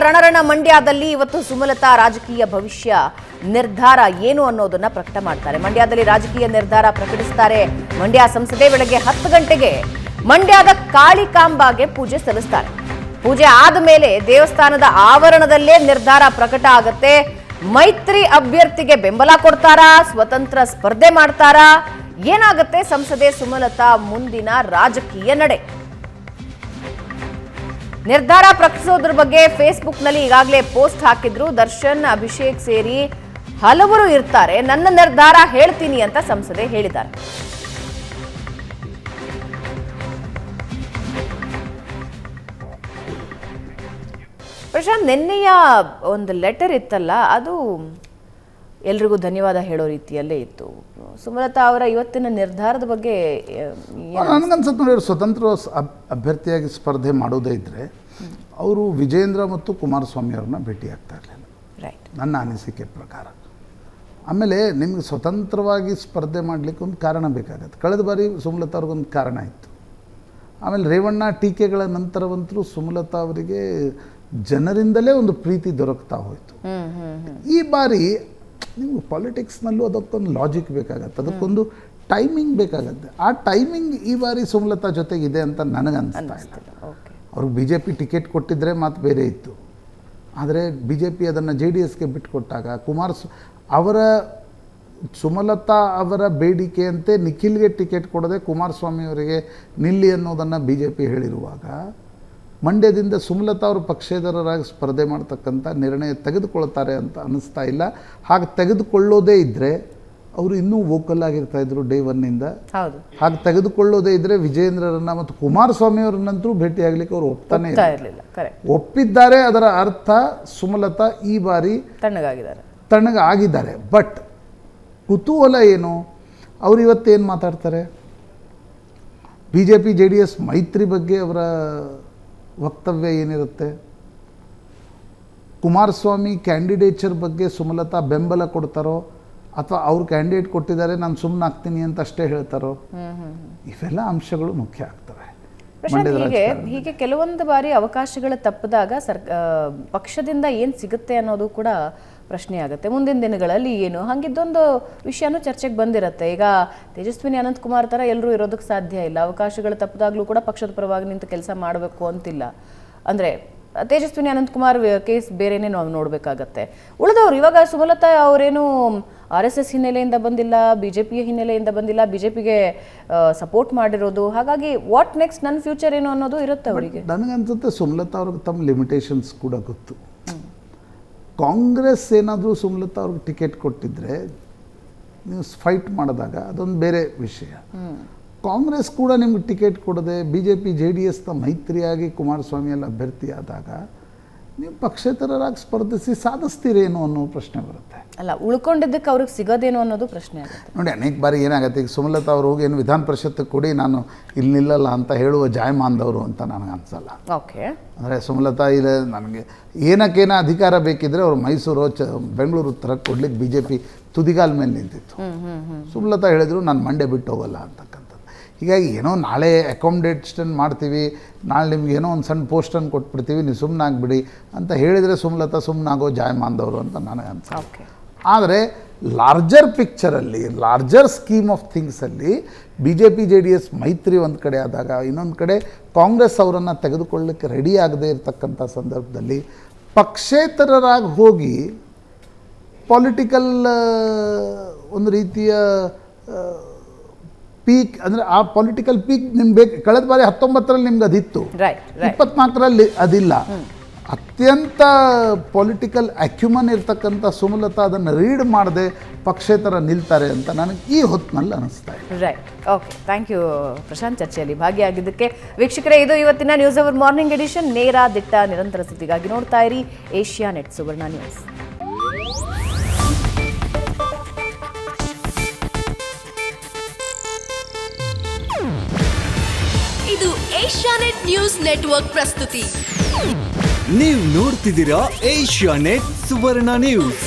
ರಣರಣ ಮಂಡ್ಯದಲ್ಲಿ ಇವತ್ತು ಸುಮಲತಾ ರಾಜಕೀಯ ಭವಿಷ್ಯ ನಿರ್ಧಾರ ಏನು ಅನ್ನೋದನ್ನ ಪ್ರಕಟ ಮಾಡ್ತಾರೆ. ಮಂಡ್ಯದಲ್ಲಿ ರಾಜಕೀಯ ನಿರ್ಧಾರ ಪ್ರಕಟಿಸುತ್ತಾರೆ. ಮಂಡ್ಯ ಸಂಸದೆ ಬೆಳಗ್ಗೆ 10 ಗಂಟೆಗೆ ಮಂಡ್ಯದ ಕಾಳಿಕಾಂಬಾಗೆ ಪೂಜೆ ಸಲ್ಲಿಸ್ತಾರೆ. ಪೂಜೆ ಆದ ಮೇಲೆ ದೇವಸ್ಥಾನದ ಆವರಣದಲ್ಲೇ ನಿರ್ಧಾರ ಪ್ರಕಟ ಆಗುತ್ತೆ. ಮೈತ್ರಿ ಅಭ್ಯರ್ಥಿಗೆ ಬೆಂಬಲ ಕೊಡ್ತಾರಾ, ಸ್ವತಂತ್ರ ಸ್ಪರ್ಧೆ ಮಾಡ್ತಾರಾ, ಏನಾಗುತ್ತೆ ಸಂಸದೆ ಸುಮಲತಾ ಮುಂದಿನ ರಾಜಕೀಯ ನಡೆ? ನಿರ್ಧಾರ ಪ್ರಕಟಿಸೋದ್ರ ಬಗ್ಗೆ ಫೇಸ್ಬುಕ್ನಲ್ಲಿ ಈಗಾಗಲೇ ಪೋಸ್ಟ್ ಹಾಕಿದ್ರು. ದರ್ಶನ್, ಅಭಿಷೇಕ್ ಸೇರಿ ಹಲವರು ಇರ್ತಾರೆ. ನನ್ನ ನಿರ್ಧಾರ ಹೇಳ್ತೀನಿ ಅಂತ ಸಂಸದೆ ಹೇಳಿದ್ದಾರೆ. ಪ್ರಶಾಂತ್, ನಿನ್ನೆಯ ಒಂದು ಲೆಟರ್ ಇತ್ತಲ್ಲ, ಅದು ಎಲ್ರಿಗೂ ಧನ್ಯವಾದ ಹೇಳೋ ರೀತಿಯಲ್ಲೇ ಇತ್ತು. ಸುಮಲತಾ ಅವರ ಇವತ್ತಿನ ನಿರ್ಧಾರದ ಬಗ್ಗೆ ನನಗನ್ಸುತ್ತೆ ನೋಡಿ, ಸ್ವತಂತ್ರ ಅಭ್ಯರ್ಥಿಯಾಗಿ ಸ್ಪರ್ಧೆ ಮಾಡೋದೇ ಇದ್ದರೆ ಅವರು ವಿಜೇಂದ್ರ ಮತ್ತು ಕುಮಾರಸ್ವಾಮಿ ಅವ್ರನ್ನ ಭೇಟಿ ಆಗ್ತಾ ಇರಲಿಲ್ಲ, ನನ್ನ ಅನಿಸಿಕೆ ಪ್ರಕಾರ. ಆಮೇಲೆ ನಿಮಗೆ ಸ್ವತಂತ್ರವಾಗಿ ಸ್ಪರ್ಧೆ ಮಾಡಲಿಕ್ಕೆ ಒಂದು ಕಾರಣ ಬೇಕಾಗತ್ತೆ. ಕಳೆದ ಬಾರಿ ಸುಮಲತಾ ಅವ್ರಿಗೊಂದು ಕಾರಣ ಇತ್ತು. ಆಮೇಲೆ ರೇವಣ್ಣ ಟೀಕೆಗಳ ನಂತರವಂತರೂ ಸುಮಲತಾ ಅವರಿಗೆ ಜನರಿಂದಲೇ ಒಂದು ಪ್ರೀತಿ ದೊರಕ್ತಾ ಹೋಯಿತು. ಈ ಬಾರಿ ನೀವು ಪಾಲಿಟಿಕ್ಸ್ನಲ್ಲೂ ಅದಕ್ಕೊಂದು ಲಾಜಿಕ್ ಬೇಕಾಗತ್ತೆ, ಅದಕ್ಕೊಂದು ಟೈಮಿಂಗ್ ಬೇಕಾಗತ್ತೆ. ಆ ಟೈಮಿಂಗ್ ಈ ಬಾರಿ ಸುಮಲತಾ ಜೊತೆಗಿದೆ ಅಂತ ನನಗೆ ಅನಿಸ್ತಾ ಇಲ್ಲ. ಅವ್ರಿಗೆ BJP ಟಿಕೆಟ್ ಕೊಟ್ಟಿದ್ದರೆ ಮಾತು ಬೇರೆ ಇತ್ತು. ಆದರೆ BJP ಅದನ್ನು JDSಗೆ ಬಿಟ್ಟುಕೊಟ್ಟಾಗ ಅವರ ಸುಮಲತಾ ಅವರ ಬೇಡಿಕೆಯಂತೆ ನಿಖಿಲ್ಗೆ ಟಿಕೆಟ್ ಕೊಡದೆ ಕುಮಾರಸ್ವಾಮಿ ಅವರಿಗೆ ನಿಲ್ಲಿ ಅನ್ನೋದನ್ನು BJP ಹೇಳಿರುವಾಗ ಮಂಡ್ಯದಿಂದ ಸುಮಲತಾ ಅವರು ಪಕ್ಷೇತರರಾಗಿ ಸ್ಪರ್ಧೆ ಮಾಡ್ತಕ್ಕಂಥ ನಿರ್ಣಯ ತೆಗೆದುಕೊಳ್ತಾರೆ ಅಂತ ಅನ್ನಿಸ್ತಾ ಇಲ್ಲ. ಹಾಗೆ ತೆಗೆದುಕೊಳ್ಳೋದೇ ಇದ್ದರೆ ಅವರು ಇನ್ನೂ ವೋಕಲ್ ಆಗಿರ್ತಾಯಿದ್ರು ಡೇ ಒನ್ನಿಂದ. ಹಾಗೆ ತೆಗೆದುಕೊಳ್ಳೋದೇ ಇದ್ದರೆ ವಿಜೇಂದ್ರರನ್ನ ಮತ್ತು ಕುಮಾರಸ್ವಾಮಿ ಅವ್ರನ್ನಂತರೂ ಭೇಟಿ ಆಗಲಿಕ್ಕೆ ಅವರು ಒಪ್ತಾನೆ ಇರಲಿಲ್ಲ. ಒಪ್ಪಿದ್ದಾರೆ, ಅದರ ಅರ್ಥ ಸುಮಲತಾ ಈ ಬಾರಿ ತಣ್ಣಗಾಗಿದ್ದಾರೆ. ಬಟ್ ಕುತೂಹಲ ಏನು, ಅವರು ಇವತ್ತೇನು ಮಾತಾಡ್ತಾರೆ? BJP JDS ಮೈತ್ರಿ ಬಗ್ಗೆ ಅವರ ವಕ್ತವ್ಯ ಏನಿರುತ್ತೆ? ಕುಮಾರಸ್ವಾಮಿ ಕ್ಯಾಂಡಿಡೇಚರ್ ಬಗ್ಗೆ ಸುಮಲತಾ ಬೆಂಬಲ ಕೊಡ್ತಾರೋ ಅಥವಾ ಅವ್ರು ಕ್ಯಾಂಡಿಡೇಟ್ ಕೊಟ್ಟಿದ್ದಾರೆ ನಾನು ಸುಮ್ಮನೆ ಆಗ್ತೀನಿ ಅಂತ ಅಷ್ಟೇ ಹೇಳ್ತಾರೋ? ಇವೆಲ್ಲ ಅಂಶಗಳು ಮುಖ್ಯ ಆಗ್ತವೆ. ಹೀಗೆ ಕೆಲವೊಂದು ಬಾರಿ ಅವಕಾಶಗಳು ತಪ್ಪಿದಾಗ ಪಕ್ಷದಿಂದ ಏನು ಸಿಗುತ್ತೆ ಅನ್ನೋದು ಕೂಡ ಪ್ರಶ್ನೆ ಆಗುತ್ತೆ. ಮುಂದಿನ ದಿನಗಳಲ್ಲಿ ಏನು ಹಾಗಿದ್ದೊಂದು ವಿಷಯನೂ ಚರ್ಚೆಗೆ ಬಂದಿರುತ್ತೆ. ಈಗ ತೇಜಸ್ವಿನಿ ಅನಂತಕುಮಾರ್ ಥರ ಎಲ್ಲರೂ ಇರೋದಕ್ಕೆ ಸಾಧ್ಯ ಇಲ್ಲ. ಅವಕಾಶಗಳು ತಪ್ಪಿದಾಗಲೂ ಕೂಡ ಪಕ್ಷದ ಪರವಾಗಿ ನಿಂತು ಕೆಲಸ ಮಾಡಬೇಕು ಅಂತಿಲ್ಲ. ಅಂದರೆ ತೇಜಸ್ವಿನಿ ಅನಂತಕುಮಾರ್ ಕೇಸ್ ಬೇರೆನೇ ನಾವು ನೋಡಬೇಕಾಗತ್ತೆ. ಉಳಿದವರು ಇವಾಗ ಸುಮಲತಾ ಅವರೇನು RSS ಹಿನ್ನೆಲೆಯಿಂದ ಬಂದಿಲ್ಲ, BJP ಹಿನ್ನೆಲೆಯಿಂದ ಬಂದಿಲ್ಲ, BJPಗೆ ಸಪೋರ್ಟ್ ಮಾಡಿರೋದು. ಹಾಗಾಗಿ ವಾಟ್ ನೆಕ್ಸ್ಟ್, ನನ್ನ ಫ್ಯೂಚರ್ ಏನು ಅನ್ನೋದು ಇರುತ್ತೆ ಅವರಿಗೆ. ನನಗನ್ಸುತ್ತೆ ಸುಮಲತಾ ಅವ್ರಿಗೆ ತಮ್ಮ ಲಿಮಿಟೇಷನ್ಸ್ ಕೂಡ ಗೊತ್ತು. ಕಾಂಗ್ರೆಸ್ ಏನಾದರೂ ಸುಮಲತಾ ಅವ್ರಿಗೆ ಟಿಕೆಟ್ ಕೊಟ್ಟಿದ್ದರೆ ನೀವು ಫೈಟ್ ಮಾಡಿದಾಗ ಅದೊಂದು ಬೇರೆ ವಿಷಯ. ಕಾಂಗ್ರೆಸ್ ಕೂಡ ನಿಮ್ಗೆ ಟಿಕೆಟ್ ಕೊಡದೆ BJP JDSನ ಮೈತ್ರಿಯಾಗಿ ಕುಮಾರಸ್ವಾಮಿಯಲ್ಲಿ ಅಭ್ಯರ್ಥಿ ಆದಾಗ ನೀವು ಪಕ್ಷೇತರರಾಗಿ ಸ್ಪರ್ಧಿಸಿ ಸಾಧಿಸ್ತೀರೇನು ಅನ್ನೋ ಪ್ರಶ್ನೆ ಬರುತ್ತೆ. ಅಲ್ಲ, ಉಳ್ಕೊಂಡಿದ್ದಕ್ಕೆ ಅವ್ರಿಗೆ ಸಿಗೋದೇನು ಅನ್ನೋದು ಪ್ರಶ್ನೆ ಆಗುತ್ತೆ. ನೋಡಿ, ಅನೇಕ ಬಾರಿ ಏನಾಗುತ್ತೆ, ಈಗ ಸುಮಲತಾ ಅವ್ರು ಹೋಗಿ ಏನು ವಿಧಾನ ಪರಿಷತ್ತು ಕೊಡಿ ನಾನು ಇಲ್ಲಿ ನಿಲ್ಲಲ್ಲ ಅಂತ ಹೇಳುವ ಜಾಯಮಾನದವರು ಅಂತ ನನಗೆ ಅನಿಸಲ್ಲ. ಅಂದರೆ ಸುಮಲತಾ ಇಲ್ಲ, ನನಗೆ ಏನಕ್ಕೇನೋ ಅಧಿಕಾರ ಬೇಕಿದ್ರೆ ಅವರು ಮೈಸೂರು ಬೆಂಗಳೂರು ಥರ ಕೊಡ್ಲಿಕ್ಕೆ BJP ತುದಿಗಾಲ ಮೇಲೆ ನಿಂತಿತ್ತು. ಸುಮಲತಾ ಹೇಳಿದ್ರು ನಾನು ಮಂಡ್ಯ ಬಿಟ್ಟು ಹೋಗಲ್ಲ ಅಂತಕ್ಕಂಥದ್ದು. ಹೀಗಾಗಿ ಏನೋ ನಾಳೆ ಅಕಾಮಿಡೇಷನ್ ಮಾಡ್ತೀವಿ, ನಾಳೆ ನಿಮ್ಗೆ ಏನೋ ಒಂದು ಸಣ್ಣ ಪೋಸ್ಟನ್ನು ಕೊಟ್ಬಿಡ್ತೀವಿ, ನೀವು ಸುಮ್ಮನಾಗ್ಬಿಡಿ ಅಂತ ಹೇಳಿದರೆ ಸುಮಲತಾ ಸುಮ್ಮನಾಗೋ ಜಾಯಮಾನದವರು ಅಂತ ನನಗೆ ಅನ್ಸುತ್ತೆ. ಆದರೆ ಲಾರ್ಜರ್ ಪಿಕ್ಚರಲ್ಲಿ, ಲಾರ್ಜರ್ ಸ್ಕೀಮ್ ಆಫ್ ಥಿಂಗ್ಸಲ್ಲಿ BJP JDS ಮೈತ್ರಿ ಒಂದು ಕಡೆ ಆದಾಗ, ಇನ್ನೊಂದು ಕಡೆ ಕಾಂಗ್ರೆಸ್ ಅವರನ್ನು ತೆಗೆದುಕೊಳ್ಳಲಿಕ್ಕೆ ರೆಡಿ ಆಗದೇ ಇರತಕ್ಕಂಥ ಸಂದರ್ಭದಲ್ಲಿ ಪಕ್ಷೇತರರಾಗಿ ಹೋಗಿ ಪೊಲಿಟಿಕಲ್ ಒಂದು ರೀತಿಯ ಪೀಕ್, ಅಂದರೆ ಆ ಪೊಲಿಟಿಕಲ್ ಪೀಕ್ ನಿಮ್ಗೆ ಬೇಕು. ಕಳೆದ ಬಾರಿ 19ರಲ್ಲಿ ನಿಮ್ಗೆ ಅದಿತ್ತು, 24ರಲ್ಲಿ ಅದಿಲ್ಲ. ಅತ್ಯಂತ ಪೊಲಿಟಿಕಲ್ ಅಕ್ಯುಮನ್ ಇರ್ತಕ್ಕಂಥ ಸುಮಲತಾ ಅದನ್ನು ರೀಡ್ ಮಾಡದೆ ಪಕ್ಷೇತರ ನಿಲ್ತಾರೆ ಅಂತ ನನಗೆ ಈ ಹೊತ್ತಿನಲ್ಲಿ ಅನಿಸ್ತಾ ಇದೆ. Right, okay, thank you Prashanth, ಚರ್ಚೆಯಲ್ಲಿ ಭಾಗಿಯಾಗಿದ್ದಕ್ಕೆ. ವೀಕ್ಷಕರೇ, ಇದು ಇವತ್ತಿನ ನ್ಯೂಸ್ ಅವರ್ ಮಾರ್ನಿಂಗ್ ಎಡಿಷನ್. ನೇರ ದಿಟ್ಟ ನಿರಂತರ ಸುದ್ದಿಗಾಗಿ ನೋಡ್ತಾ ಇರಿ ಏಷ್ಯಾನೆಟ್ ಸುವರ್ಣ ನ್ಯೂಸ್. ಇದು ಏಷ್ಯಾನೆಟ್ ನ್ಯೂಸ್ ನೆಟ್ವರ್ಕ್ ಪ್ರಸ್ತುತಿ. ನೀವು ನೋಡ್ತಿದ್ದೀರಾ ಏಷ್ಯಾನೆಟ್ ಸುವರ್ಣ ನ್ಯೂಸ್.